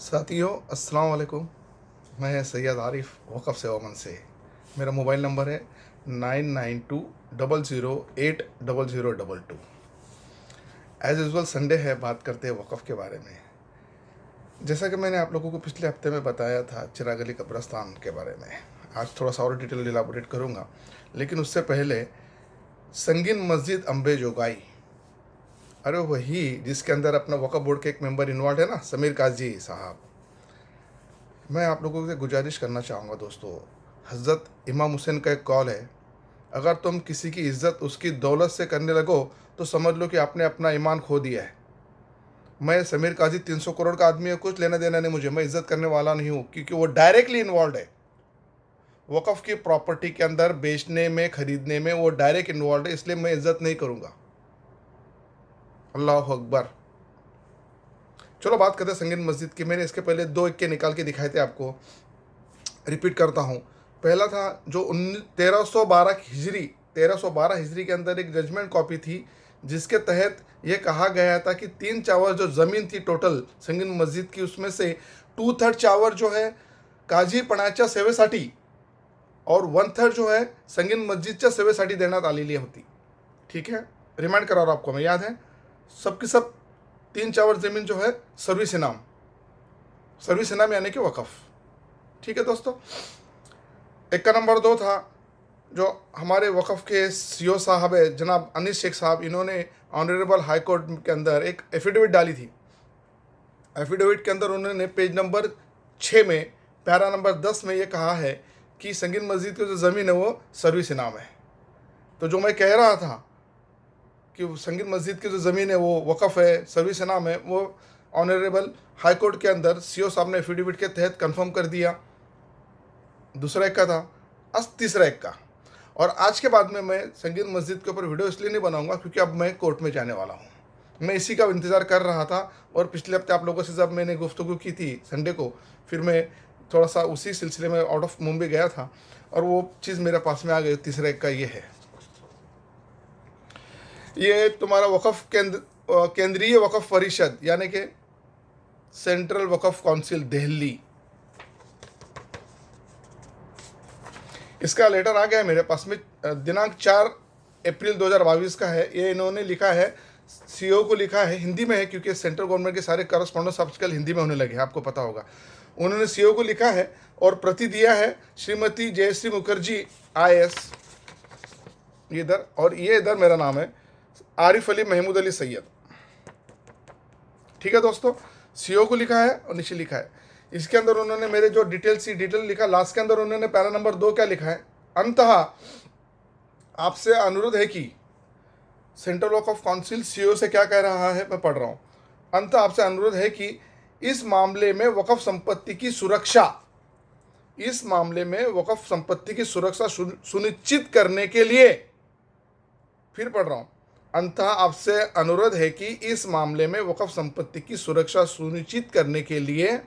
साथियों, अस्सलाम वालेकुम। मैं सैयद आरिफ वक़फ़ से ओमान से। मेरा मोबाइल नंबर है 9920080022। एज़ यूजुअल संडे है, बात करते हैं वक़फ़ के बारे में। जैसा कि मैंने आप लोगों को पिछले हफ्ते में बताया था चिराग अली कब्रिस्तान के बारे में, आज थोड़ा सा और डिटेल इलाबोरेट करूँगा। लेकिन उससे पहले संगीन मस्जिद अम्बे जोगाई, अरे वही जिसके अंदर अपना वक़फ़ बोर्ड के एक मेंबर इन्वॉल्व है ना, समीर काजी साहब। मैं आप लोगों से गुजारिश करना चाहूँगा दोस्तों, हज़रत इमाम हुसैन का एक कॉल है, अगर तुम किसी की इज़्ज़त उसकी दौलत से करने लगो तो समझ लो कि आपने अपना ईमान खो दिया है। मैं समीर काजी 300 करोड़ का आदमी है, कुछ लेना देना नहीं मुझे, मैं इज़्ज़त करने वाला नहीं हूँ, क्योंकि वो डायरेक्टली इन्वॉल्व है वक़फ़ की प्रॉपर्टी के अंदर बेचने में, खरीदने में वो डायरेक्ट इन्वॉल्व है, इसलिए मैं इज़्ज़त नहीं करूँगा। अल्लाह अकबर। चलो बात करते हैं संगीन मस्जिद की। मैंने इसके पहले दो इक्के निकाल के दिखाए थे आपको, रिपीट करता हूँ। पहला था जो 1312 हिजरी के अंदर एक जजमेंट कॉपी थी, जिसके तहत ये कहा गया था कि 3 चावर जो ज़मीन थी टोटल संगीन मस्जिद की, उसमें से 2/3 चावर जो है काजी पणाच्या सेवेसाठी और 1/3 जो है संगीन मस्जिदच्या सेवेसाठी देण्यात आलेली होती। ठीक है, रिमाइंड करा रहा हूं आपको मैं, याद है सबकी सब। 3 चावर ज़मीन जो है सर्विस इनाम यानी कि वक़फ़। ठीक है दोस्तों। एक का नंबर 2 था जो हमारे वक़फ़ के सीओ साहब है जनाब अनीस शेख साहब, इन्होंने ऑनरेबल हाई कोर्ट के अंदर एक एफिडेविट डाली थी। एफिडेविट के अंदर उन्होंने पेज नंबर 6 में पैरा नंबर 10 में ये कहा है कि संगीन मस्जिद की जो ज़मीन है वो सर्विस इनाम है। तो जो मैं कह रहा था कि संगीन मस्जिद की जो ज़मीन है वो वक़फ़ है, सर्विस इनाम है, वो ऑनरेबल हाई कोर्ट के अंदर सीओ साहब ने एफिडेविट के तहत कंफर्म कर दिया। दूसरा एक का था। आज तीसरा एक का। और आज के बाद में मैं संगीन मस्जिद के ऊपर वीडियो इसलिए नहीं बनाऊंगा क्योंकि अब मैं कोर्ट में जाने वाला हूँ। मैं इसी का इंतज़ार कर रहा था, और पिछले हफ्ते आप लोगों से जब मैंने गुफ्तगू की थी संडे को, फिर मैं थोड़ा सा उसी सिलसिले में आउट ऑफ मुंबई गया था और वो चीज़ मेरे पास में आ गई। तीसरा एक का ये है, ये तुम्हारा वक़फ़ केंद्रीय वक़फ़ परिषद यानी कि सेंट्रल वक़फ़ काउंसिल दिल्ली, इसका लेटर आ गया है मेरे पास में, दिनांक 4 अप्रैल 2022 का है। ये इन्होंने लिखा है, सीओ को लिखा है, हिंदी में है क्योंकि सेंट्रल गवर्नमेंट के सारे करस्पॉन्डेंस आजकल हिंदी में होने लगे हैं, आपको पता होगा। उन्होंने सीओ को लिखा है और प्रति दिया है श्रीमती जयश्री मुखर्जी IAS इधर, और ये इधर मेरा नाम है आरिफ अली महमूद अली सैयद। ठीक है दोस्तों, सीओ को लिखा है और नीचे लिखा है। इसके अंदर उन्होंने मेरे जो डिटेल लिखा, लास्ट के अंदर उन्होंने पैरा नंबर 2 क्या लिखा है, अंततः आपसे अनुरोध है कि सेंट्रल वक़फ़ काउंसिल सीओ से क्या कह रहा है, मैं पढ़ रहा हूँ। अंत आपसे अनुरोध है कि इस मामले में वक़फ़ संपत्ति की सुरक्षा सुनिश्चित करने के लिए, फिर पढ़ रहा हूँ, अंततः आपसे अनुरोध है कि इस मामले में वक़फ़ संपत्ति की सुरक्षा सुनिश्चित करने के लिए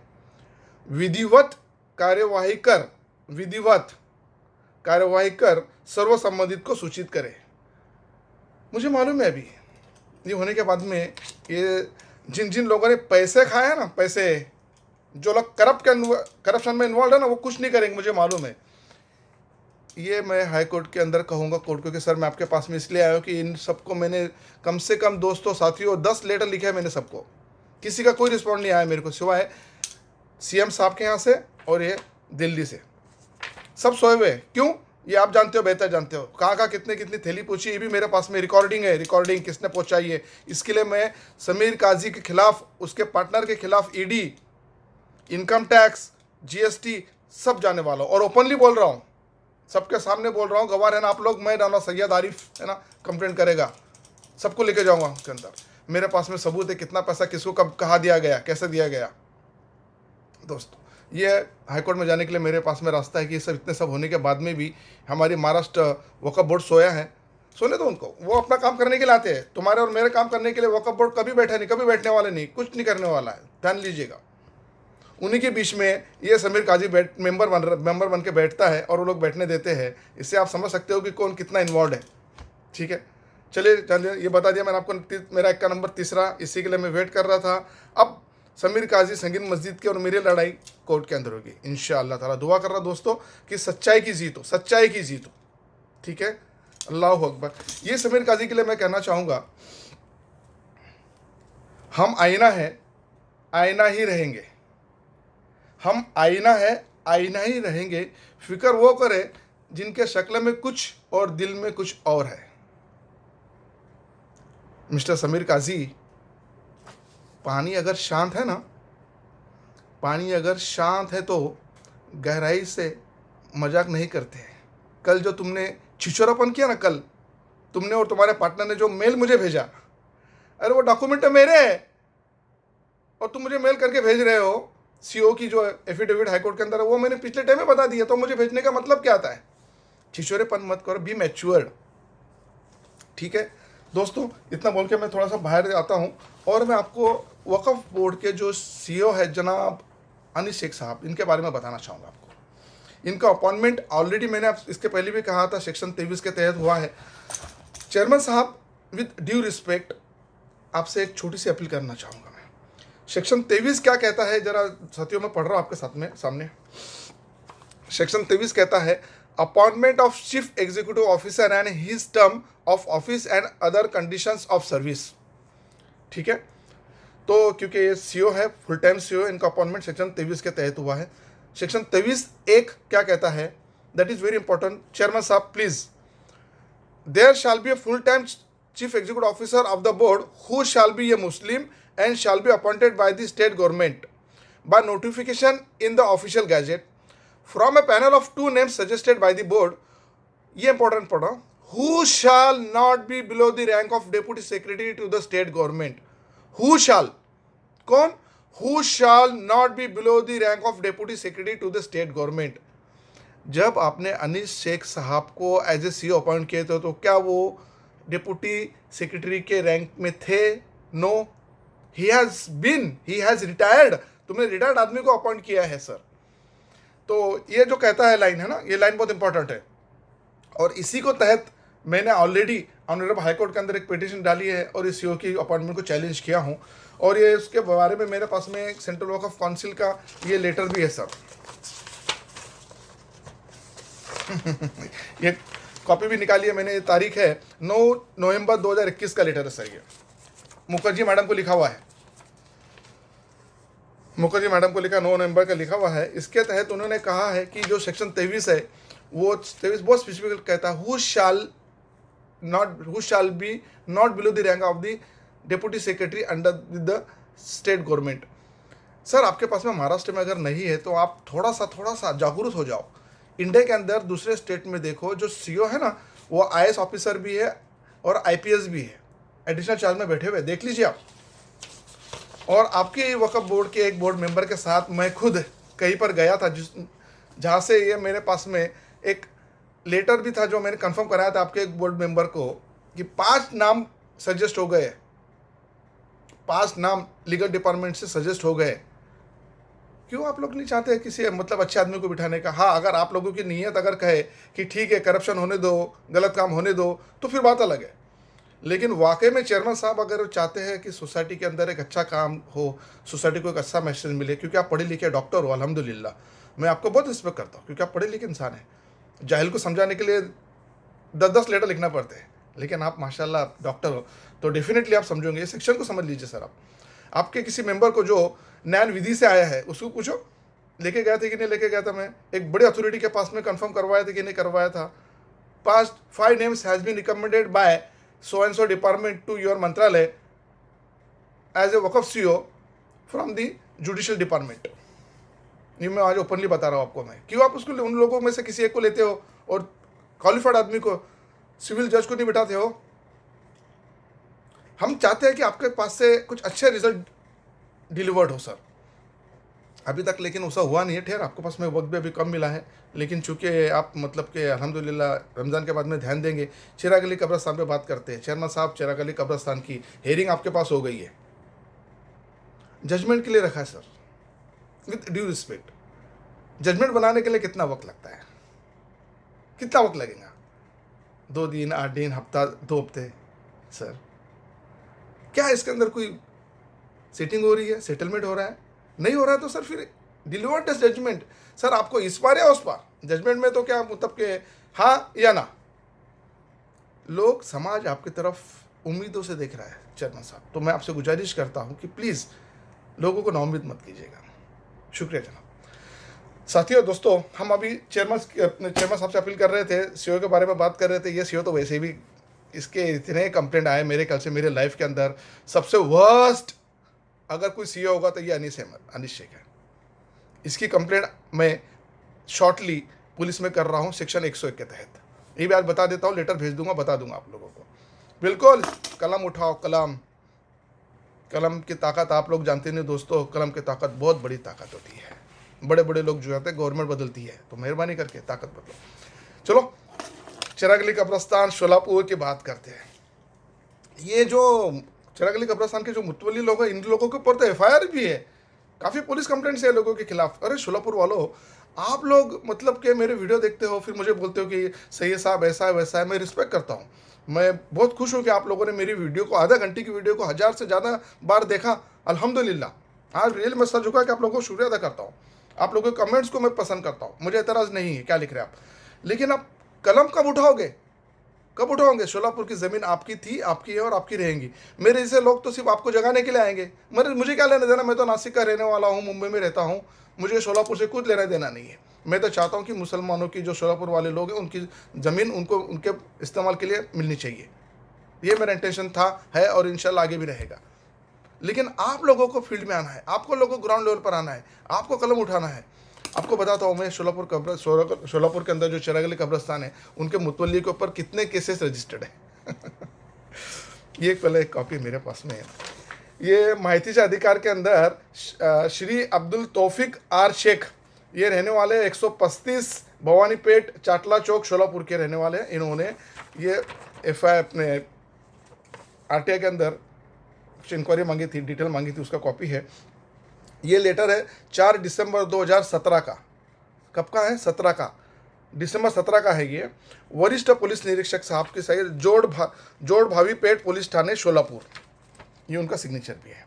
विधिवत कार्यवाही कर सर्व संबंधित को सूचित करें। मुझे मालूम है अभी ये होने के बाद में, ये जिन जिन लोगों ने पैसे खाए हैं ना, पैसे, जो लोग करप्शन में इन्वॉल्व है ना, वो कुछ नहीं करेंगे, मुझे मालूम है। ये मैं हाई कोर्ट के अंदर कहूँगा कोर्ट को कि सर मैं आपके पास में इसलिए आया हूँ कि इन सबको मैंने कम से कम दोस्तों साथियों 10 लेटर लिखे हैं मैंने सबको, किसी का कोई रिस्पॉन्ड नहीं आया मेरे को सिवाय CM साहब के यहाँ से और ये दिल्ली से। सब सोए हुए, क्यों ये आप जानते हो, बेहतर जानते हो, कहाँ कितने कितनी थैली पूछी, ये भी मेरे पास में रिकॉर्डिंग है, रिकॉर्डिंग किसने पहुँचाई है। इसके लिए मैं समीर काजी के खिलाफ, उसके पार्टनर के खिलाफ ED, इनकम टैक्स, GST सब जाने वाला हूँ, और ओपनली बोल रहा हूँ, सबके सामने बोल रहा हूँ, गवाह है ना आप लोग, मैं डाला सैयद आरिफ है ना, कंप्लेंट करेगा, सबको लेके जाऊँगा उसके अंदर। मेरे पास में सबूत है कितना पैसा किसको कब कहाँ दिया गया, कैसे दिया गया। दोस्तों ये हाईकोर्ट में जाने के लिए मेरे पास में रास्ता है कि सब इतने सब होने के बाद में भी हमारी महाराष्ट्र वक़फ़ बोर्ड सोया है, सोने दो उनको, वो अपना काम करने के लिए आते हैं। तुम्हारे और मेरे काम करने के लिए वक़फ़ बोर्ड कभी बैठा नहीं, कभी बैठने वाले नहीं, कुछ नहीं करने वाला है, ध्यान लीजिएगा। उन्हीं के बीच में ये समीर काजी मेंबर बन के बैठता है और वो लोग बैठने देते हैं। इससे आप समझ सकते हो कि कौन कितना इन्वॉल्व है। ठीक है, चलिए ये बता दिया मैंने आपको। मेरा एक का नंबर तीसरा, इसी के लिए मैं वेट कर रहा था। अब समीर काजी संगीन मस्जिद की और मेरी लड़ाई कोर्ट के अंदर होगी इंशाअल्लाह ताला। दुआ कर रहा दोस्तों कि सच्चाई की जीत हो, सच्चाई की जीत हो। ठीक है, अल्लाह अकबर। ये समीर काजी के लिए मैं कहना चाहूँगा, हम आईना है, आईना ही रहेंगे। हम आईना है, आईना ही रहेंगे। फिक्र वो करे जिनके शक्ल में कुछ और दिल में कुछ और है। मिस्टर समीर काजी, पानी अगर शांत है ना, पानी अगर शांत है तो गहराई से मजाक नहीं करते हैं। कल जो तुमने छिछोरापन किया ना, कल तुमने और तुम्हारे पार्टनर ने जो मेल मुझे भेजा, अरे वो डॉक्यूमेंट मेरे है और तुम मुझे मेल करके भेज रहे हो। सीओ की जो एफिडेविट हाईकोर्ट के अंदर है वो मैंने पिछले टाइम में बता दिया, तो मुझे भेजने का मतलब क्या आता है? छिछोरेपन मत करो, बी मैच्योर्ड। ठीक है दोस्तों, इतना बोल के मैं थोड़ा सा बाहर आता हूँ और मैं आपको वक्फ बोर्ड के जो सीईओ है जनाब अनीस शेख साहब, इनके बारे में बताना चाहूँगा आपको। इनका अपॉइंटमेंट ऑलरेडी मैंने इसके पहले भी कहा था, सेक्शन 23 के तहत हुआ है। चेयरमैन साहब, विद ड्यू रिस्पेक्ट आपसे एक छोटी सी अपील करना चाहूँगा मैं। सेक्शन 23 क्या कहता है, जरा साथियों में पढ़ रहा हूँ आपके साथ में सामने। सेक्शन 23 कहता है, appointment of chief executive officer and his term of office and other conditions of service. ठीक है, तो क्योंकि ये सीओ है, फुल टाइम सीओ, इनका अपॉइंटमेंट सेक्शन 23 के तहत हुआ है। सेक्शन 23(1) क्या कहता है, that is very important. Chairman साहब please, there shall be a full time chief executive officer of the board who shall be a Muslim and shall be appointed by the state government by notification in the official gazette from a panel of 2 names suggested by the board. ये important पढ़ो, who shall not be below the rank of deputy secretary to the state government. Who shall, कौन? Who shall not be below the rank of deputy secretary to the state government. जब आपने अनीस शेख साहब को as a CEO appoint किए थे तो क्या वो डिप्टी सेक्रेटरी के रैंक में थे? No, he has retired. तुमने रिटायर्ड आदमी को अपॉइंट किया है सर। तो ये जो कहता है लाइन है ना, ये लाइन बहुत इंपॉर्टेंट है और इसी को तहत मैंने ऑलरेडी ऑनरेबल हाईकोर्ट के अंदर एक पिटीशन डाली है और इस सीईओ की अपॉइंटमेंट को चैलेंज किया हूँ। और ये उसके बारे में मेरे पास में सेंट्रल वक्फ काउंसिल का ये लेटर भी है सर। ये कॉपी भी निकाली है मैंने, ये तारीख है 9 नवंबर 2021 का लेटर है सर। ये मुखर्जी मैडम को लिखा हुआ है, मुखर्जी मैडम को लिखा 9 नवंबर का लिखा हुआ है। इसके तहत उन्होंने कहा है कि जो सेक्शन 23 है वो 23 बहुत स्पेसिफिक कहता है, who shall be not below the rank of the deputy secretary under the state government. Sir आपके पास में महाराष्ट्र में अगर नहीं है तो आप थोड़ा सा जागरूक हो जाओ। इंडिया के अंदर दूसरे स्टेट में देखो, जो सीईओ है ना वो आईएएस ऑफिसर भी है और आईपीएस भी है, एडिशनल चार्ज में बैठे हुए, देख लीजिए आप। और आपके वक्फ बोर्ड के एक बोर्ड मेंबर के साथ मैं खुद कहीं पर गया था जहाँ से ये मेरे पास में एक लेटर भी था जो मैंने कंफर्म कराया था आपके एक बोर्ड मेंबर को कि 5 नाम सजेस्ट हो गए, 5 नाम लीगल डिपार्टमेंट से सजेस्ट हो गए। क्यों आप लोग नहीं चाहते किसी मतलब अच्छे आदमी को बिठाने का? हाँ, अगर आप लोगों की नीयत अगर कहे कि ठीक है करप्शन होने दो, गलत काम होने दो, तो फिर बात अलग है। लेकिन वाकई में चेयरमैन साहब अगर चाहते हैं कि सोसाइटी के अंदर एक अच्छा काम हो, सोसाइटी को एक अच्छा मैसेज मिले, क्योंकि आप पढ़े लिखे डॉक्टर हो अल्हम्दुलिल्लाह, मैं आपको बहुत रिस्पेक्ट करता हूँ क्योंकि आप पढ़े लिखे इंसान हैं। जाहिल को समझाने के लिए 10-10 लेटर लिखना पड़ते हैं, लेकिन आप माशाल्लाह डॉक्टर हो तो डेफिनेटली आप समझोगे। इस सेक्शन को समझ लीजिए सर। आप आपके किसी मेंबर को जो न्याय विधि से आया है उसको पूछो लेके गया था कि नहीं लेके गया था। मैं एक बड़ी अथॉरिटी के पास में कंफर्म करवाया था कि नहीं करवाया था। 5 names has been recommended by so and so department to your मंत्रालय as a Waqf CEO from the judicial department. ये मैं आज ओपनली बता रहा हूँ आपको। मैं क्यों आप उसको उन लोगों में से किसी एक को लेते हो और क्वालिफाइड आदमी को, सिविल जज को नहीं बिठाते हो? हम चाहते हैं कि आपके पास से कुछ अच्छे रिजल्ट डिलीवर्ड हो सर। अभी तक लेकिन उसका हुआ नहीं है। ठहर, आपके पास में वक्त भी अभी कम मिला है, लेकिन चूंकि आप मतलब कि अल्हम्दुलिल्लाह रमज़ान के बाद में ध्यान देंगे। चिराग अली कब्रस्तान पे बात करते हैं। चेयरमैन साहब, चिराग अली कब्रस्तान की हेयरिंग आपके पास हो गई है, जजमेंट के लिए रखा है sir, with due respect. Judgment बनाने के लिए कितना वक्त लगता है? कितना वक्त लगेगा? 2 दिन, 8 दिन, हफ्ता, 2 हफ्ते? सर क्या इसके अंदर कोई सेटिंग हो रही है, सेटलमेंट हो रहा है, नहीं हो रहा है तो सर फिर डिलीवर द जजमेंट। सर आपको इस पार या उस पार, जजमेंट में तो क्या मतलब कि हाँ या ना। लोग समाज आपकी तरफ उम्मीदों से देख रहा है चेयरमैन साहब, तो मैं आपसे गुजारिश करता हूं कि प्लीज़ लोगों को नाउम्मीद मत कीजिएगा। शुक्रिया जनाब। साथियों दोस्तों, हम अभी चेयरमैन साहब से अपील कर रहे थे, सीओ के बारे में बात कर रहे थे। ये सीओ तो वैसे भी इसके इतने कंप्लेंट आए मेरे ख्याल से मेरे लाइफ के अंदर सबसे वर्स्ट अगर कोई सीओ होगा तो ये अनीस शेख है। इसकी कंप्लेंट मैं शॉर्टली पुलिस में कर रहा हूँ सेक्शन 101 के तहत। ये भी आज बता देता हूँ, लेटर भेज दूंगा, बता दूंगा आप लोगों को। बिल्कुल कलम उठाओ, कलम की ताकत आप लोग जानते नहीं दोस्तों। कलम की ताकत बहुत बड़ी ताकत होती है। बड़े बड़े लोग जो आते हैं, गवर्नमेंट बदलती है, तो मेहरबानी करके ताकत बदलो। चलो चिरागली कब्रस्तान शोलापुर की बात करते हैं। ये जो चिरागली कब्रस्तान के जो मुतवल्ली लोग हैं, इन लोगों के ऊपर तो FIR भी है, काफ़ी पुलिस कंप्लेंट्स है लोगों के खिलाफ। अरे शोलापुर वालों, आप लोग मतलब कि मेरे वीडियो देखते हो, फिर मुझे बोलते हो कि सही है साहब, ऐसा है वैसा है। मैं रिस्पेक्ट करता हूँ, मैं बहुत खुश हूँ कि आप लोगों ने मेरी वीडियो को, आधा घंटे की वीडियो को 1000 से ज़्यादा बार देखा। अल्हम्दुलिल्लाह, आज रियल में सर झुका कि आप लोगों को शुक्रिया अदा करता हूँ। आप लोगों के कमेंट्स को मैं पसंद करता हूँ, मुझे एतराज़ नहीं है क्या लिख रहे हैं आप, लेकिन आप कलम कब उठाओगे, कब उठाओगे? शोलापुर की ज़मीन आपकी थी, आपकी है और आपकी रहेंगी। मेरे जैसे लोग तो सिर्फ आपको जगाने के लिए आएंगे। मुझे क्या लेना देना, मैं तो नासिक का रहने वाला हूँ, मुंबई में रहता हूँ, मुझे शोलापुर से कुछ लेना देना नहीं है। मैं तो चाहता हूँ कि मुसलमानों की, जो शोलापुर वाले लोग हैं, उनकी ज़मीन उनको उनके इस्तेमाल के लिए मिलनी चाहिए। ये मेरा इंटेंशन था, है और इंशाल्लाह आगे भी रहेगा। लेकिन आप लोगों को फील्ड में आना है, आपको लोगों को ग्राउंड लेवल पर आना है, आपको कलम उठाना है। आपको बताता हूँ मैं, शोलापुर के अंदर जो चिरागली कब्रस्तान है, उनके मुतवल्ली के ऊपर कितने केसेस रजिस्टर्ड है। ये पहले एक कॉपी मेरे पास में है। ये माहितीच्या अधिकार के अंदर श्री अब्दुल तौफिक आर शेख, ये रहने वाले 135 भवानीपेट चाटला चौक शोलापुर के रहने वाले हैं। इन्होंने ये FIR अपने RTI के अंदर इंक्वायरी मांगी थी, डिटेल मांगी थी, उसका कॉपी है। ये लेटर है 4 दिसंबर 2017 का। कब का है? 17 का, दिसंबर 17 का है ये। वरिष्ठ पुलिस निरीक्षक साहब की सही, जोड़ भावीपेट पुलिस थाने शोलापुर, ये उनका सिग्नेचर भी है।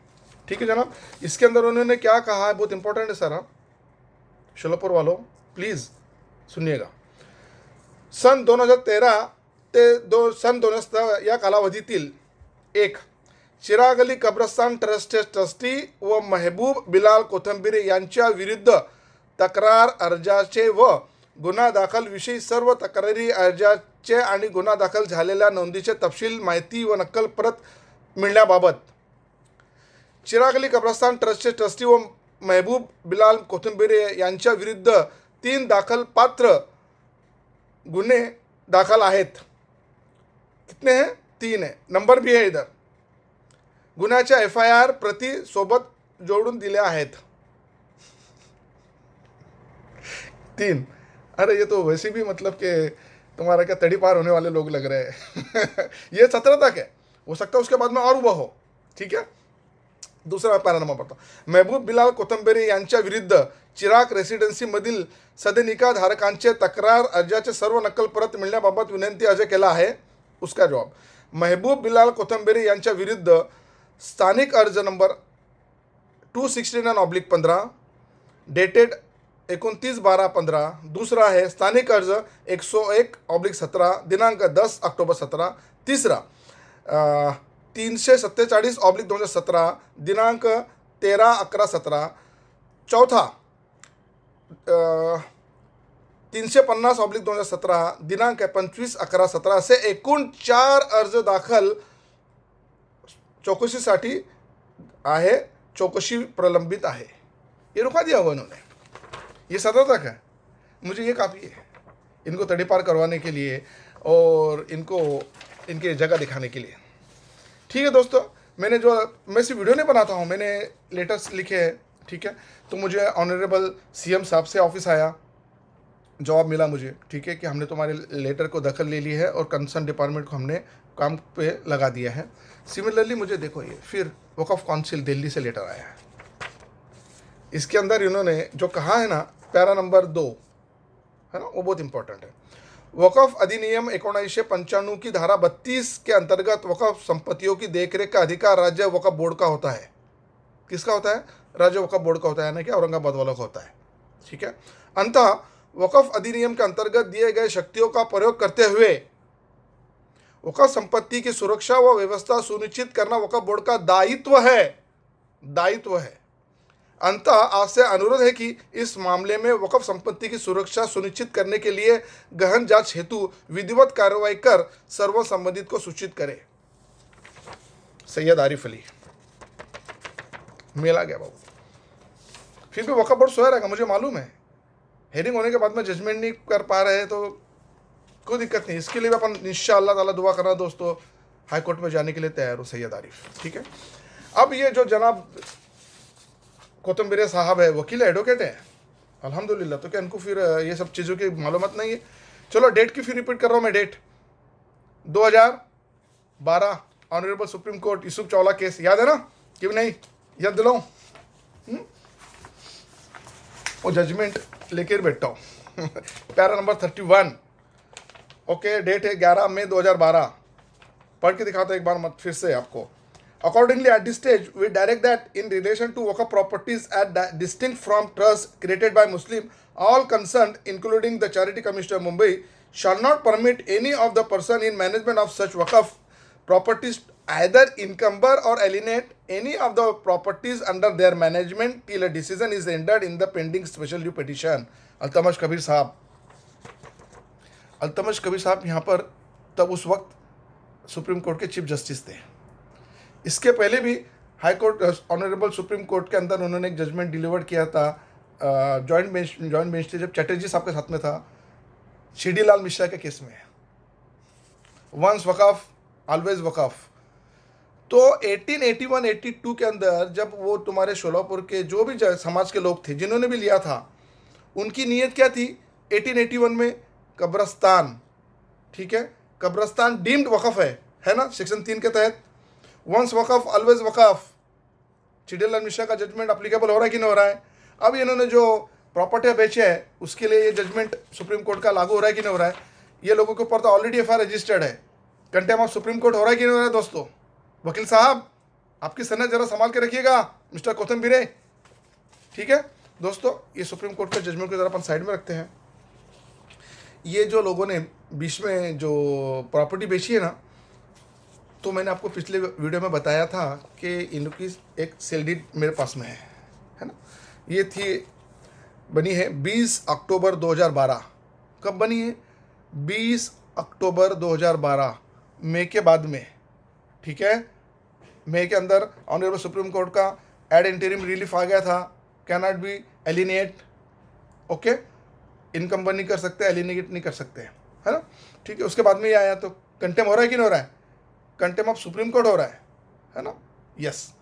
ठीक है जनाब। इसके अंदर उन्होंने क्या कहा है, बहुत इंपॉर्टेंट है सर। आप शोलापुर वालों प्लीज़ सुनिएगा। सन 2013 ते सन 2017 या कालावधीतील एक चिरागली कब्रस्तान ट्रस्टचे ट्रस्टी व महबूब बिलाल कोथंबिरे यांच्या विरुद्ध तक्रार अर्जाचे व गुन्हा दाखल विषयी सर्व तक्रारी अर्जाचे आणि गुन्हा दाखल झालेल्या नोंदीचे तपशील, माहिती व नक्कल प्रत मिळण्याबाबत चिरागली कब्रस्तान ट्रस्टचे ट्रस्टी व महबूब बिलाल कोथंबिरे यांच्या विरुद्ध 3 दाखल पात्र गुन्हे दाखल आहेत। कितने हैं? 3 है, नंबर भी है इधर। गुन्ह्याच्या FIR प्रति सोबत जोडून दिल्या आहेत 3। अरे ये तो वैसे भी मतलब कि तुम्हारा क्या तड़ी पार होने वाले लोग लग रहे हैं। ये 17 तक है, हो सकता है उसके बाद में और हुआ हो। ठीक है, दूसरा पैरा नंबर पढ़ता हूं। महबूब बिलाल कोथंबेरे यांच्या विरुद्ध चिराग रेसिडेन्सी मधील सदनिका धारकांचे तक्रार अर्जाचे सर्व नक्कल परत मिळण्याबाबत विनंती अर्ज केला आहे। उसका जवाब, महबूब बिलाल कोथंबेरे यांच्या विरुद्ध स्थानिक अर्ज नंबर 269/15 डेटेड 29/12/15। दूसरा है स्थानिक अर्ज 101/17 दिनांक 10 अक्टोबर 17। तीसरा 347/2017 दिनांक 13/11/17। चौथा 350/2017 दिनांक 25/11/17 असे एकूण 4 अर्ज दाखल चौकशीसाठी आहे। चौकशी प्रलंबित आहे। ये रुका दिया हुआ उन्होंने, ये 17 तक है। मुझे ये काफ़ी है इनको तड़ी पार करवाने के लिए और इनको इनके जगह दिखाने के लिए। ठीक है दोस्तों, मैं सिर्फ वीडियो नहीं बनाता हूँ, मैंने लेटर्स लिखे हैं। ठीक है, तो मुझे ऑनरेबल CM साहब से ऑफिस आया, जवाब मिला मुझे, ठीक है, कि हमने तुम्हारे लेटर को दखल ले ली है और कंसर्न डिपार्टमेंट को हमने काम पे लगा दिया है। सिमिलरली मुझे देखो, ये फिर वक़फ़ काउंसिल दिल्ली से लेटर आया है। इसके अंदर इन्होंने जो कहा है ना, पैरा नंबर 2 है ना, वो बहुत इंपॉर्टेंट है। वक़फ़ अधिनियम 1995 की धारा 32 के अंतर्गत वक़फ़ संपत्तियों की देखरेख का अधिकार राज्य वक़फ़ बोर्ड का होता है। किसका होता है? राज्य वक्फ बोर्ड का होता है, यानी कि औरंगाबाद वालों का होता है। ठीक है। अंततः वक्फ अधिनियम के अंतर्गत दिए गए शक्तियों का प्रयोग करते हुए वक्फ संपत्ति की सुरक्षा व व्यवस्था सुनिश्चित करना वक्फ बोर्ड का दायित्व है। अंततः आपसे अनुरोध है कि इस मामले में वक्फ संपत्ति की सुरक्षा सुनिश्चित करने के लिए गहन जांच हेतु विधिवत कार्रवाई कर सर्व संबंधित को सूचित करें। सैयद आरिफ अली मेल आ गया बाबू। फिर भी वक्फ बोर्ड सोया रहेगा, मुझे मालूम है। हेयरिंग होने के बाद में जजमेंट नहीं कर पा रहे तो कोई दिक्कत नहीं, इसके लिए भी अपन इंशाअल्लाह ताला दुआ करना दोस्तों, हाई कोर्ट में जाने के लिए तैयार हो सैयद आरिफ। ठीक है। अब ये जो जनाब कोतम्बिरे साहब है, वकील एडवोकेट है अल्हम्दुलिल्लाह, तो क्या इनको फिर ये सब चीज़ों की मालूमात नहीं है? चलो डेट की फिर रिपीट कर रहा हूँ मैं, date 2012 honourable supreme court Yusuf Chawla case, याद है ना कि नहीं? याद दिलाऊं? वो जजमेंट लेके बैठा हूँ पैरा नंबर 31। ओके, डेट है 11 मई 2012। पढ़ के दिखाता एक बार मत फिर से आपको। Accordingly, at this stage, we direct that in relation to Waqf properties distinct from trusts created by Muslim, all concerned, including the Charity Commissioner Mumbai, shall not permit any of the person in management of such Waqf properties either encumber or alienate any of the properties under their management till a decision is rendered in the pending special due petition. Altamash Kabir साहब यहाँ पर तब उस वक्त supreme court के chief justice थे। इसके पहले भी high court honourable supreme court के अंदर उन्होंने एक जजमेंट डिलीवर किया था जॉइंट बेंच थे, जब चैटर्जी साहब के साथ में था, शिरडी लाल मिश्रा के केस में, वंस वक़ाफ ऑलवेज वक़ाफ। तो 1881-82 के अंदर जब वो तुम्हारे शोलापुर के जो भी समाज के लोग थे जिन्होंने भी लिया था, उनकी नीयत क्या थी? 1881 में कब्रस्तान, ठीक है, कब्रस्तान डीम्ड वक़फ है ना, सेक्शन 3 के तहत वंस वक़ाफ ऑलवेज वक़ाफ। चिड़ीलाल मिश्रा का जजमेंट अप्लीकेबल हो रहा है कि नहीं हो रहा है? अब इन्होंने जो प्रॉपर्टी बेचे है उसके लिए ये जजमेंट सुप्रीम कोर्ट का लागू हो रहा है कि नहीं हो रहा है? ये लोगों के ऊपर तो ऑलरेडी एफआईआर रजिस्टर्ड है, कंटेम्प्ट ऑफ सुप्रीम कोर्ट हो रहा है कि नहीं हो रहा है? दोस्तों वकील साहब आपकी सनद जरा संभाल के रखिएगा, मिस्टर कोतम्बिरे। ठीक है दोस्तों, ये सुप्रीम कोर्ट का जजमेंट को जरा अपन साइड में रखते हैं। ये जो लोगों ने बीच में जो प्रॉपर्टी बेची है ना, तो मैंने आपको पिछले वीडियो में बताया था कि इनकी एक सेल डीड मेरे पास में है ना। ये थी बनी है 20 अक्टूबर 2012। कब बनी है? 20 अक्टूबर 2012, मई के बाद में। ठीक है, मई के अंदर ऑनरेबल सुप्रीम कोर्ट का एड इंटरिम रिलीफ आ गया था, can not be एलिनेट। Okay, income नहीं कर सकते, एलिनेट नहीं कर सकते, है ना। ठीक है, उसके बाद में ये आया, तो कंटेम हो रहा है कि नहीं हो रहा है? कंटेम ऑफ सुप्रीम कोर्ट हो रहा है ना। यस।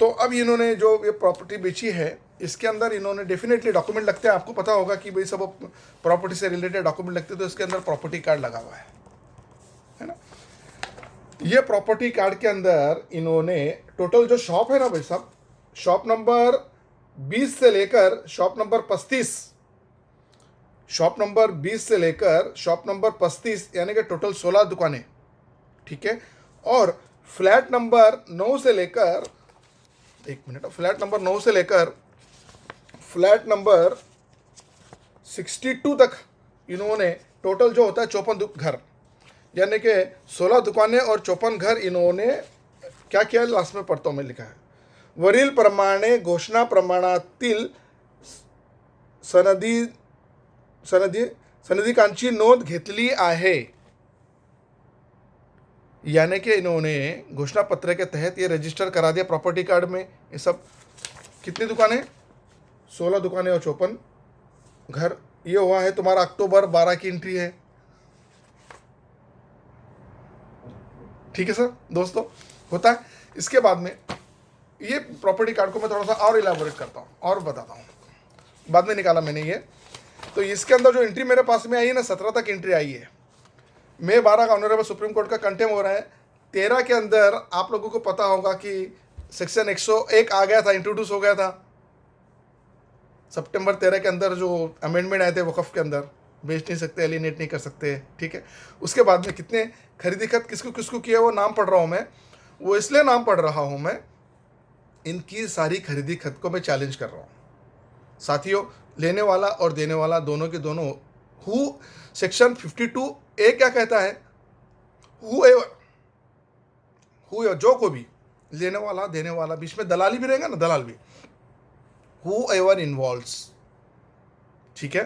तो अब इन्होंने जो ये प्रॉपर्टी बेची है, इसके अंदर इन्होंने डेफिनेटली डॉक्यूमेंट लगते हैं, आपको पता होगा कि भाई सब प्रॉपर्टी से रिलेटेड डॉक्यूमेंट लगते हैं, तो इसके अंदर प्रॉपर्टी कार्ड लगा हुआ है ना। ये प्रॉपर्टी कार्ड के अंदर इन्होंने टोटल जो शॉप है ना भाई साहब, शॉप नंबर 20 से लेकर शॉप नंबर 35, शॉप नंबर 20 से लेकर शॉप नंबर 35, यानी कि टोटल 16 दुकानें। ठीक है, और फ्लैट नंबर 9 से लेकर, एक मिनट, फ्लैट नंबर 9 से लेकर फ्लैट नंबर 62 तक इन्होंने टोटल जो होता है 54 घर, यानी कि 16 दुकानें और 54 घर इन्होंने क्या किया? लास्ट में पढ़ता हूँ मैं, लिखा है वरील प्रमाणे घोषणा प्रमाणातील सनदिकांची नोंद घेतली आहे। यानी कि इन्होंने घोषणा पत्र के तहत ये रजिस्टर करा दिया प्रॉपर्टी कार्ड में। ये सब कितनी दुकानें? 16 दुकानें और 54 घर। ये हुआ है तुम्हारा अक्टूबर 12 की एंट्री है। ठीक है सर दोस्तों, होता है। इसके बाद में ये प्रॉपर्टी कार्ड को मैं थोड़ा सा और इलाबोरेट करता हूँ और बताता हूँ, बाद में निकाला मैंने ये। तो इसके अंदर जो एंट्री मेरे पास में आई है ना, 17 तक एंट्री आई है। मई 12 का ऑनरेबल सुप्रीम कोर्ट का कंटेम हो रहा है। 13 के अंदर आप लोगों को पता होगा कि सेक्शन 101 आ गया था, इंट्रोड्यूस हो गया था सितंबर 13 के अंदर, जो अमेंडमेंट आए थे वक़फ़ के अंदर, बेच नहीं सकते, एलिनेट नहीं कर सकते। ठीक है, उसके बाद में कितने खरीदी खत किसको किसको किया वो नाम पढ़ रहा हूँ मैं। वो इसलिए नाम पढ़ रहा हूँ मैं इनकी सारी खरीदी खत को मैं चैलेंज कर रहा हूँ साथियों। लेने वाला और देने वाला दोनों के दोनों सेक्शन 52A क्या कहता है, जो को भी लेने वाला देने वाला, बीच में दलाली भी रहेगा ना, दलाल भी, हु एवर इन्वॉल्व्स, ठीक है।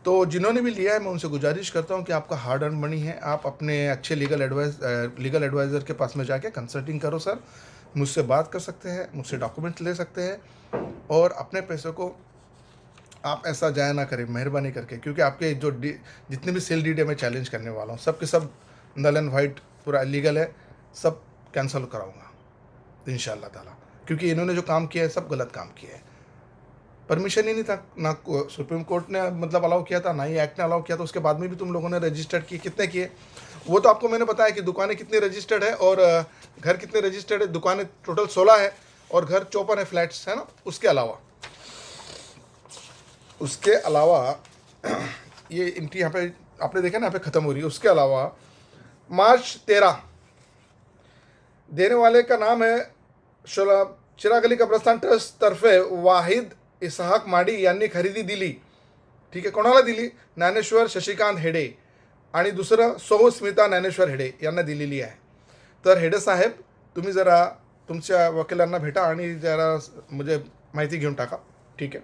तो जिन्होंने भी लिया है मैं उनसे गुजारिश करता हूं कि आपका हार्ड अर्न मनी है, आप अपने अच्छे लीगल एडवाइज़र के पास में जाके कंसल्टिंग करो सर, मुझसे बात कर सकते हैं, मुझसे डॉक्यूमेंट ले सकते हैं, और अपने पैसों को आप ऐसा जाया ना करें मेहरबानी करके, क्योंकि आपके जो जितने भी सेल डीड है मैं चैलेंज करने वाला हूँ, सब के सब नल एंड वाइट पूरा लीगल है, सब कैंसिल कराऊंगा इंशाल्लाह ताला, क्योंकि इन्होंने जो काम किया है सब गलत काम किया है। परमिशन ही नहीं था, ना सुप्रीम कोर्ट ने मतलब अलाउ किया था, ना ही एक्ट ने अलाउ किया था, उसके बाद में भी तुम लोगों ने रजिस्टर्ड किए, कितने किए वो तो आपको मैंने बताया कि दुकानें कितनी रजिस्टर्ड है और घर कितने रजिस्टर्ड है। दुकानें टोटल 16 है और घर 54 है, फ्लैट्स है ना। उसके अलावा ये एंट्री यहाँ पे आपने देखा ना, यहाँ पे ख़त्म हो रही है। उसके अलावा मार्च 13 देने वाले का नाम है चिराग अली कब्रस्तान ट्रस्ट तर्फे वाहिद इसहाक माडी यांनी खरेदी दिली, ठीक आहे। कोणाला दिली? ज्ञानेश्वर शशिकांत हेडे आणि दुसरं सौ स्मिता ज्ञानेश्वर हेडे यांना दिलेली आहे। तर हेडे साहेब तुम्ही जरा तुमच्या वकिलांना भेटा आणि जरा मुझे माहिती घेऊन टाका, ठीक है।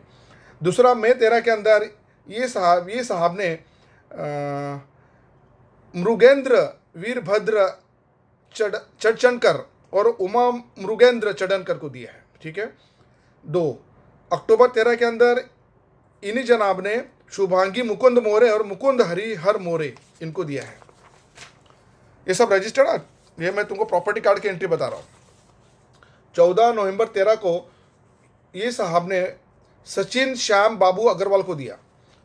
दूसरा मई 13 के अंदर ये साहब ने मृगेंद्र वीरभद्र चडचनकर और उमा मृगेंद्र चडनकर को दिया है, ठीक है। 2 अक्टूबर 13 के अंदर इन्हीं जनाब ने शुभांगी मुकुंद मोरे और मुकुंद हरिहर मोरे इनको दिया है। ये सब रजिस्टर्ड है, ये मैं तुमको प्रॉपर्टी कार्ड की एंट्री बता रहा हूँ। 14 नवंबर 13 को ये साहब ने सचिन श्याम बाबू अग्रवाल को दिया।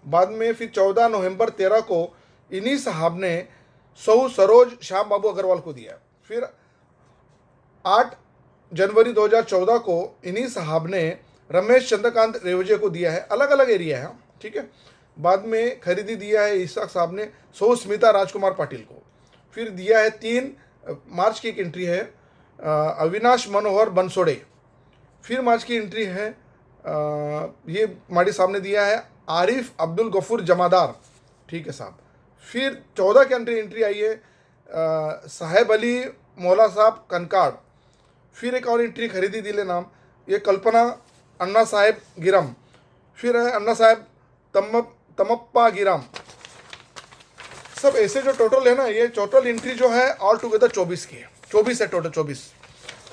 बाद में फिर 14 नवंबर 13 को इन्हीं साहब ने सौ सरोज श्याम बाबू अग्रवाल को दिया। फिर 8 जनवरी 2014 को इन्हीं साहब ने रमेश चंद्रकांत रेवजे को दिया है। अलग अलग एरिया है, ठीक है। बाद में खरीदी दिया है इसाक साहब ने सौ स्मिता राजकुमार पाटिल को। फिर दिया है 3 मार्च की एक एंट्री है अविनाश मनोहर बनसोड़े। फिर मार्च की एंट्री है ये माडी साहब ने दिया है आरिफ अब्दुल गफूर जमादार, ठीक है साहब। फिर 14 की एंट्री आई है साहेब अली मौला साहब कनकाड़। फिर एक और एंट्री खरीदी दिले नाम ये कल्पना अन्ना साहेब गिरम। फिर है अन्ना साहेब तमप्पा गिराम। सब ऐसे जो टोटल है ना, ये टोटल एंट्री जो है ऑल टुगेदर 24 की है, 24 है टोटल 24।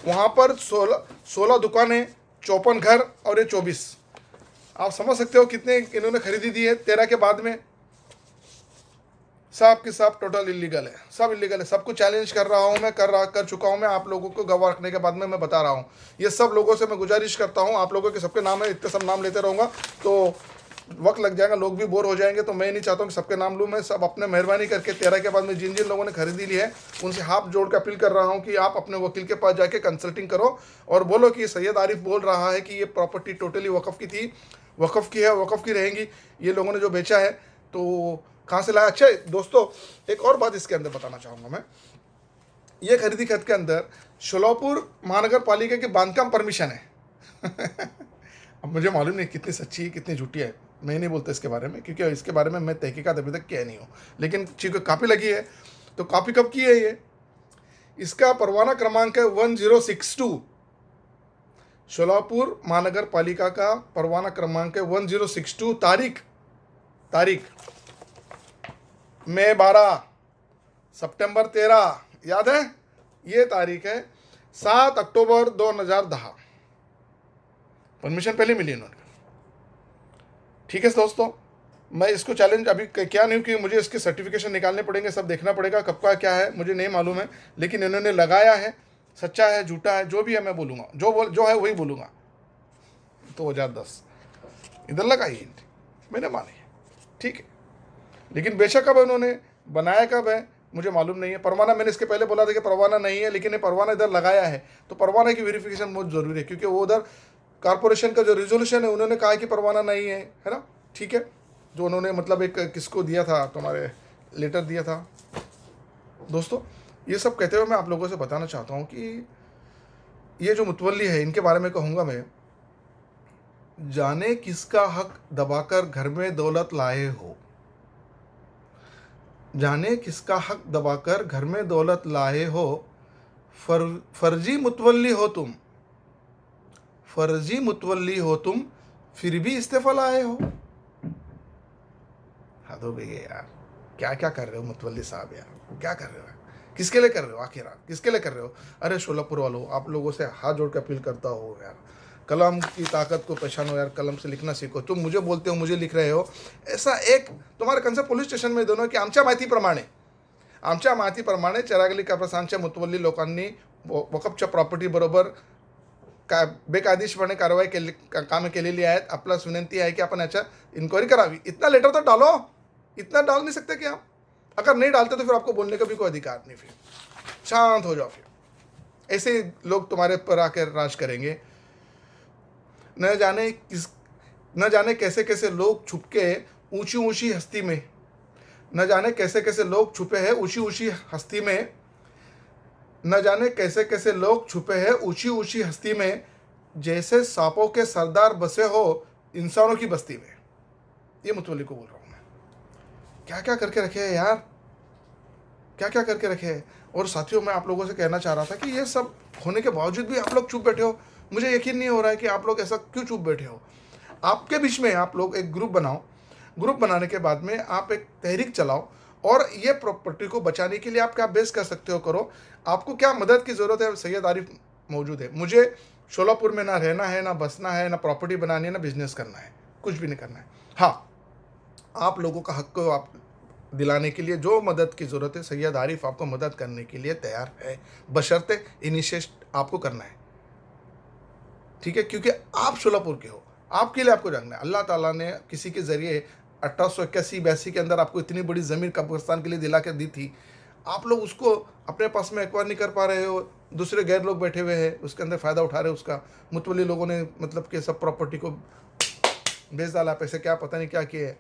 वहाँ पर 16 दुकानें, 54 घर और ये 24। आप समझ सकते हो कितने इन्होंने खरीदी दी है 13 के बाद में। सब के सब टोटल इलीगल है, सब इलीगल है। सबको चैलेंज कर रहा हूँ मैं, कर चुका हूँ मैं। आप लोगों को गवाह रखने के बाद में मैं बता रहा हूँ। ये सब लोगों से मैं गुजारिश करता हूँ, आप लोगों के सबके नाम है, इतने सब नाम लेते रहूँगा तो वक्त लग जाएगा, लोग भी बोर हो जाएंगे। तो मैं नहीं चाहता हूँ कि सबके नाम लूँ। मैं सब अपने मेहरबानी करके 13 के बाद में जिन जिन लोगों ने खरीदी ली है उनसे हाथ जोड़ के अपील कर रहा हूँ कि आप अपने वकील के पास जाके कंसल्टिंग करो और बोलो कि सैयद आरिफ बोल रहा है कि ये प्रॉपर्टी टोटली वक़फ़ की थी, वक़फ़ की है, वक़फ़ की रहेंगी। ये लोगों ने जो बेचा है तो कहाँ से लाया। अच्छा दोस्तों, एक और बात इसके अंदर बताना चाहूँगा मैं। ये खरीदी खत के अंदर शोलापुर महानगर पालिका की बांधकाम परमिशन है। अब मुझे मालूम नहीं कितनी सच्ची है कितनी झूठी है, मैं नहीं बोलता इसके बारे में, क्योंकि इसके बारे में मैं तहकीकात अभी तक किया नहीं हूँ। लेकिन चूँकि कापी लगी है तो कापी कब की है ये, इसका परवाना क्रमांक है 1062। शोलापुर महानगर पालिका का परवाना क्रमांक है 1062। तारीख मई 12 सितंबर 13, याद है ये तारीख है 7 अक्टूबर 2010। परमिशन पहले मिली इन्होंने, ठीक है दोस्तों। मैं इसको चैलेंज अभी क्या नहीं कि मुझे इसके सर्टिफिकेशन निकालने पड़ेंगे, सब देखना पड़ेगा कब का क्या है मुझे नहीं मालूम है। लेकिन इन्होंने लगाया है, सच्चा है झूठा है जो भी है मैं बोलूँगा, जो है वही बोलूँगा। 2010 इधर लगा ही मैंने मानी है, ठीक है। लेकिन बेशक कब उन्होंने बनाया कब है मुझे मालूम नहीं है। परवाना मैंने इसके पहले बोला था कि परवाना नहीं है, लेकिन ये परवाना इधर लगाया है तो परवाना की वेरिफिकेशन बहुत ज़रूरी है, क्योंकि वो उधर कॉर्पोरेशन का जो रिजोल्यूशन है उन्होंने कहा कि परवाना नहीं है, है ना, ठीक है। जो उन्होंने मतलब एक किसको दिया था, तुम्हारे लेटर दिया था। दोस्तों ये सब कहते हुए मैं आप लोगों से बताना चाहता हूँ कि ये जो मुतवल्ली है इनके बारे में कहूँगा मैं, जाने किसका हक दबाकर घर में दौलत लाए हो, जाने किसका हक दबाकर घर में दौलत लाए हो, फर्जी मुतवल्ली हो तुम, फर्जी मुतवल्ली हो तुम, फिर भी इस्तीफा लाए हो। हद हो गई है यार, क्या क्या कर रहे हो मुतवल्ली साहब यार, क्या कर रहे हो, किसके लिए कर रहे हो, आखिर आप किसके लिए कर रहे हो। अरे शोलापुर वालों, आप लोगों से हाथ जोड़ के अपील करता हो यार, कलम की ताकत को पहचानो यार, कलम से लिखना सीखो। तुम मुझे बोलते हो, मुझे लिख रहे हो, ऐसा एक तुम्हारे कन्सेप्ट पोलीस स्टेशन में दोनों की आमच्या माहितीप्रमाणे चरागली काप्रसांच्या मुतवल्ली लोकांनी वकफच्या प्रॉपर्टी बरोबर का बेकायदेशीरपणे कारवाई केली, कामं केलेली आहेत। आपल्याला विनंती आहे की आपण याच्या इंक्वायरी करावी। इतना लेटर तो डालो, इतना डाल नहीं सकते क्या? अगर नहीं डालते तो फिर आपको बोलने का भी कोई अधिकार नहीं, फिर शांत हो जाओ। फिर ऐसे लोग तुम्हारे पर आकर राज करेंगे। न जाने कैसे कैसे लोग छुप के ऊंची ऊंची हस्ती में, न जाने कैसे कैसे लोग छुपे हैं ऊंची ऊंची हस्ती में, न जाने कैसे कैसे लोग छुपे हैं ऊंची ऊंची हस्ती में, जैसे सांपों के सरदार बसे हो इंसानों की बस्ती में। ये मुतवल्ली को बोल रहा हूँ मैं। क्या क्या करके रखे हैं यार, क्या क्या करके रखे हैं। और साथियों, मैं आप लोगों से कहना चाह रहा था कि ये सब होने के बावजूद भी आप लोग चुप बैठे हो। मुझे यकीन नहीं हो रहा है कि आप लोग ऐसा क्यों चुप बैठे हो। आपके बीच में आप लोग एक ग्रुप बनाओ, ग्रुप बनाने के बाद में आप एक तहरीक चलाओ, और ये प्रॉपर्टी को बचाने के लिए आप क्या बेस कर सकते हो करो। आपको क्या मदद की ज़रूरत है, सैयद आरिफ मौजूद है। मुझे शोलापुर में ना रहना है, ना बसना है, ना प्रॉपर्टी बनानी है, ना बिजनेस करना है, कुछ भी नहीं करना है। हाँ, आप लोगों का हक को आप दिलाने के लिए जो मदद की ज़रूरत है, सैयद आरिफ आपको मदद करने के लिए तैयार है, बशर्ते इनिशिएट आपको करना है, ठीक है। क्योंकि आप शोलापुर के हो, आपके लिए आपको जानना है। अल्लाह ताला ने किसी के ज़रिए 1881-82 के अंदर आपको इतनी बड़ी ज़मीन कब्रिस्तान के लिए दिला के दी थी। आप लोग उसको अपने पास में एक्वायर नहीं कर पा रहे हो, दूसरे गैर लोग बैठे हुए हैं, उसके अंदर फ़ायदा उठा रहे हो उसका। मुतवल्ली लोगों ने मतलब कि सब प्रॉपर्टी को बेच डाला, पैसे क्या पता नहीं क्या किए है।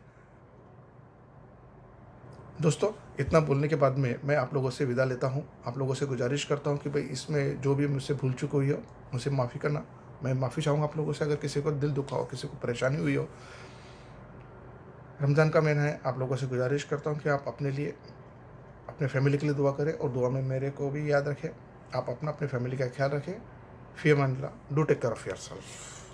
दोस्तों, इतना बोलने के बाद में मैं आप लोगों से विदा लेता हूँ। आप लोगों से गुजारिश करता हूँ कि भाई इसमें जो भी मुझसे भूल चुकी हुई हो मुझसे माफ़ी करना। मैं माफ़ी चाहूँगा आप लोगों से अगर किसी को दिल दुखा हो, किसी को परेशानी हुई हो। रमज़ान का महीना है, आप लोगों से गुजारिश करता हूँ कि आप अपने लिए, अपने फैमिली के लिए दुआ करें, और दुआ में मेरे को भी याद रखें। आप अपना अपनी फैमिली का ख्याल रखें। फ़ी अमान अल्लाह। Do take care of yourself.